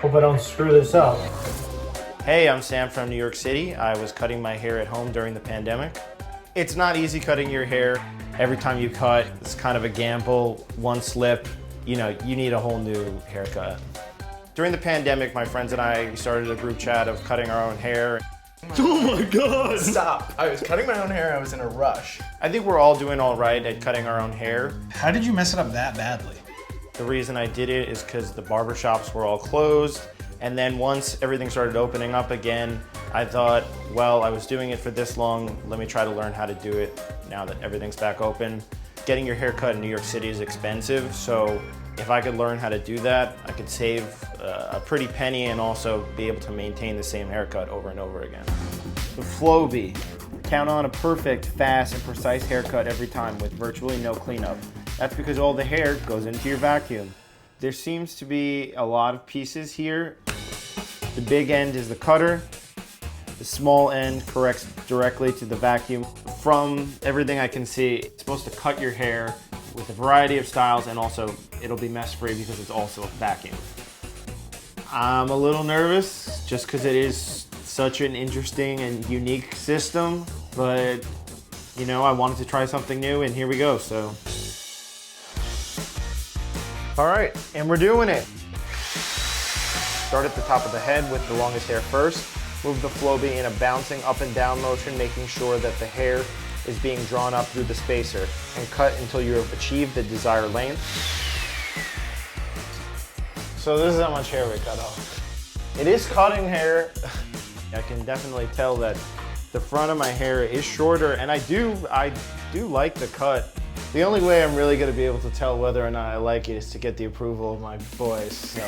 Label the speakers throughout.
Speaker 1: Hope I don't screw this up.
Speaker 2: Hey, I'm Sam from New York City. I was cutting my hair at home during the pandemic. It's not easy cutting your hair. Every time you cut, it's kind of a gamble. One slip, you need a whole new haircut. During the pandemic, my friends and I started a group chat of cutting our own hair.
Speaker 3: Oh my God! Stop. I was cutting my own hair. I was in a rush.
Speaker 2: I think we're all doing all right at cutting our own hair.
Speaker 4: How did you mess it up that badly?
Speaker 2: The reason I did it is because the barber shops were all closed. And then once everything started opening up again, I thought, well, I was doing it for this long. Let me try to learn how to do it now that everything's back open. Getting your hair cut in New York City is expensive. So if I could learn how to do that, I could save a pretty penny and also be able to maintain the same haircut over and over again.
Speaker 5: The Flowbee. Count on a perfect, fast, and precise haircut every time with virtually no cleanup. That's because all the hair goes into your vacuum. There seems to be a lot of pieces here. The big end is the cutter. The small end corrects directly to the vacuum. From everything I can see, it's supposed to cut your hair with a variety of styles, and also it'll be mess free because it's also a vacuum. I'm a little nervous just because it is such an interesting and unique system, but I wanted to try something new, and here we go, so. All right, and we're doing it. Start at the top of the head with the longest hair first. Move the Flowbee in a bouncing up and down motion, making sure that the hair is being drawn up through the spacer, and cut until you have achieved the desired length. So this is how much hair we cut off. It is cutting hair. I can definitely tell that the front of my hair is shorter, and I do like the cut. The only way I'm really gonna be able to tell whether or not I like it is to get the approval of my boys, so.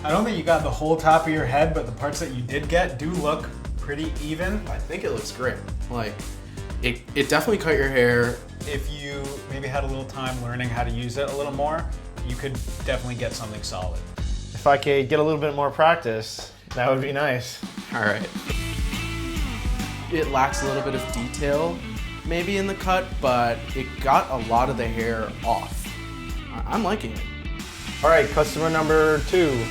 Speaker 4: I don't think you got the whole top of your head, but the parts that you did get do look pretty even.
Speaker 3: I think it looks great. Like, it definitely cut your hair.
Speaker 4: If you maybe had a little time learning how to use it a little more, you could definitely get something solid.
Speaker 2: If I could get a little bit more practice, that would be nice.
Speaker 3: All right. It lacks a little bit of detail, maybe in the cut, but it got a lot of the hair off. I'm liking it.
Speaker 2: All right, customer number 2.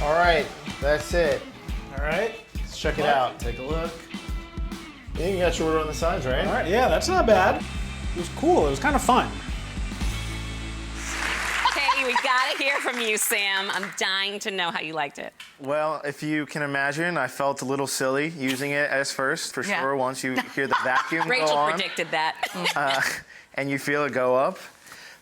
Speaker 2: All right, that's it.
Speaker 4: All right,
Speaker 2: Let's check it out.
Speaker 3: Take a look.
Speaker 2: I think you got shorter on the sides, right?
Speaker 4: all right, yeah, that's not bad. It was cool, it was kind of fun.
Speaker 6: Okay, we gotta hear from you, Sam. I'm dying to know how you liked it.
Speaker 2: Well, if you can imagine, I felt a little silly using it as first, for sure, once you hear the vacuum go
Speaker 6: Rachel
Speaker 2: on.
Speaker 6: predicted that.
Speaker 2: And you feel it go up.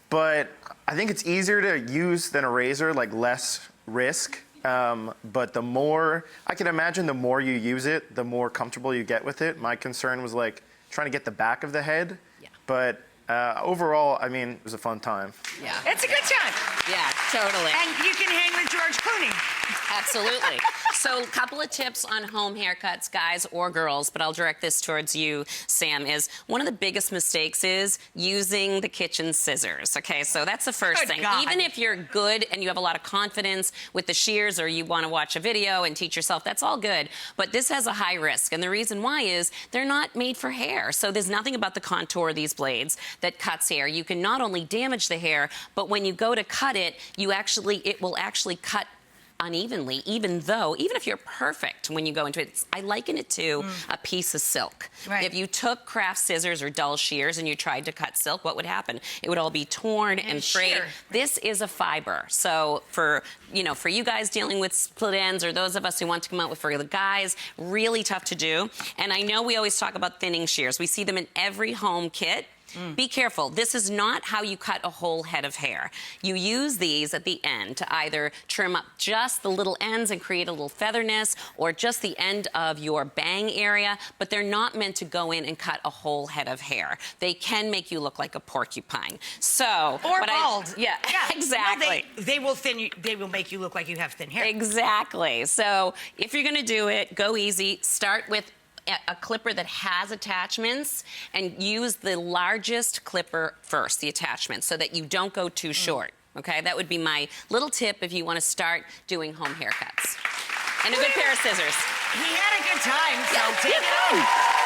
Speaker 2: But I think it's easier to use than a razor, like less risk. But the more, I can imagine the more you use it, the more comfortable you get with it. My concern was like trying to get the back of the head.
Speaker 6: Yeah.
Speaker 2: But overall, I mean, it was a fun time.
Speaker 6: Yeah.
Speaker 7: It's a good time.
Speaker 6: Yeah, totally.
Speaker 7: And you can hang with George Clooney.
Speaker 6: Absolutely. So a couple of tips on home haircuts, guys or girls, but I'll direct this towards you, Sam, is one of the biggest mistakes is using the kitchen scissors, okay? So that's the first
Speaker 7: Good
Speaker 6: thing.
Speaker 7: God.
Speaker 6: Even if you're good and you have a lot of confidence with the shears or you want to watch a video and teach yourself, that's all good. But this has a high risk, and the reason why is they're not made for hair. So there's nothing about the contour of these blades that cuts hair. You can not only damage the hair, but when you go to cut it, it will actually cut unevenly, even if you're perfect when you go into it. I liken it to a piece of silk.
Speaker 7: Right.
Speaker 6: If you took craft scissors or dull shears and you tried to cut silk, what would happen? It would all be torn and frayed.
Speaker 7: shear.
Speaker 6: This is a fiber. So for you guys dealing with split ends, or those of us who want to come out with for the guys, really tough to do. And I know we always talk about thinning shears. We see them in every home kit. Be careful. This is not how you cut a whole head of hair. You use these at the end to either trim up just the little ends and create a little featherness, or just the end of your bang area, but they're not meant to go in and cut a whole head of hair. They can make you look like a porcupine. So,
Speaker 7: Or bald.
Speaker 6: Yeah, exactly.
Speaker 7: No, they will thin you. They will make you look like you have thin hair.
Speaker 6: Exactly. So if you're going to do it, go easy. Start with a clipper that has attachments, and use the largest clipper first, the attachment, so that you don't go too short. Okay, that would be my little tip if you want to start doing home haircuts. And a good pair of scissors.
Speaker 7: He had a good time, so take it home.